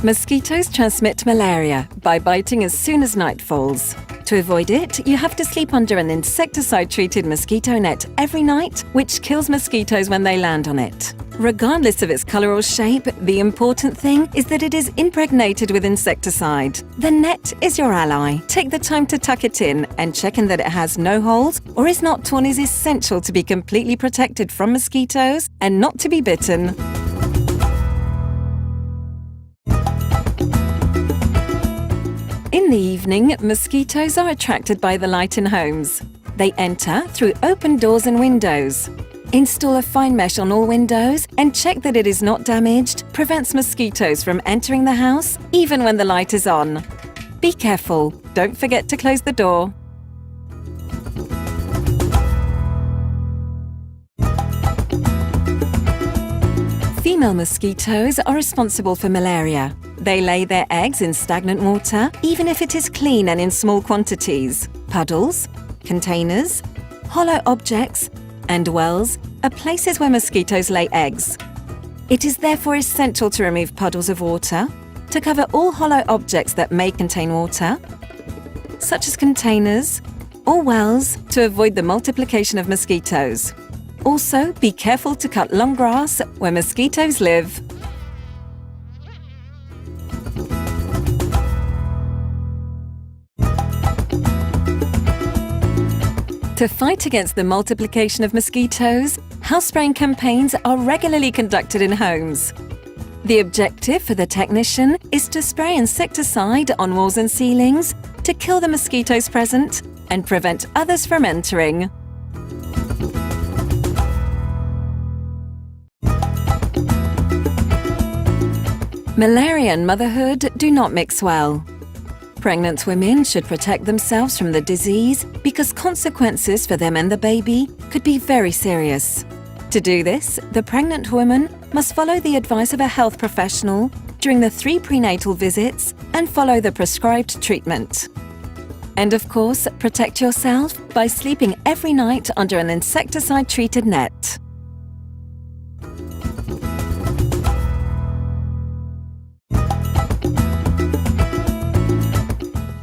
Mosquitoes transmit malaria by biting as soon as night falls. To avoid it, you have to sleep under an insecticide-treated mosquito net every night, which kills mosquitoes when they land on it. Regardless of its color or shape, the important thing is that it is impregnated with insecticide. The net is your ally. Take the time to tuck it in, and checking that it has no holes or is not torn is essential to be completely protected from mosquitoes and not to be bitten. In the evening, mosquitoes are attracted by the light in homes. They enter through open doors and windows. Install a fine mesh on all windows and check that it is not damaged. Prevents mosquitoes from entering the house even when the light is on. Be careful. Don't forget to close the door. Female mosquitoes are responsible for malaria. They lay their eggs in stagnant water, even if it is clean and in small quantities. Puddles, containers, hollow objects, and wells are places where mosquitoes lay eggs. It is therefore essential to remove puddles of water, to cover all hollow objects that may contain water, such as containers or wells, to avoid the multiplication of mosquitoes. Also, be careful to cut long grass where mosquitoes live. To fight against the multiplication of mosquitoes, house spraying campaigns are regularly conducted in homes. The objective for the technician is to spray insecticide on walls and ceilings to kill the mosquitoes present and prevent others from entering. Malaria and motherhood do not mix well. Pregnant women should protect themselves from the disease because consequences for them and the baby could be very serious. To do this, the pregnant woman must follow the advice of a health professional during the 3 prenatal visits and follow the prescribed treatment. And of course, protect yourself by sleeping every night under an insecticide-treated net.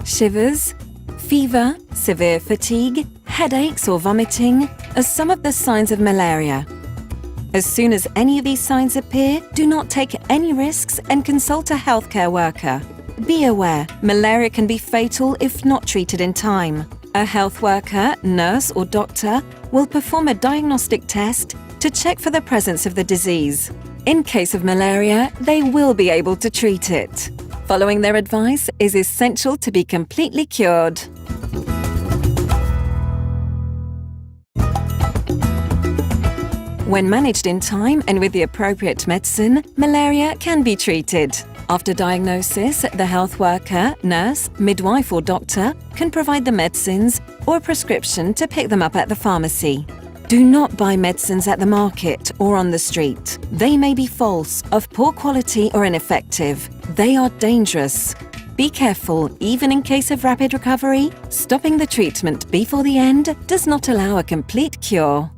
Shivers, fever, severe fatigue, headaches or vomiting are some of the signs of malaria. As soon as any of these signs appear, do not take any risks and consult a healthcare worker. Be aware, malaria can be fatal if not treated in time. A health worker, nurse or doctor will perform a diagnostic test to check for the presence of the disease. In case of malaria, they will be able to treat it. Following their advice is essential to be completely cured. When managed in time and with the appropriate medicine, malaria can be treated. After diagnosis, the health worker, nurse, midwife or doctor can provide the medicines or a prescription to pick them up at the pharmacy. Do not buy medicines at the market or on the street. They may be false, of poor quality or ineffective. They are dangerous. Be careful, even in case of rapid recovery. Stopping the treatment before the end does not allow a complete cure.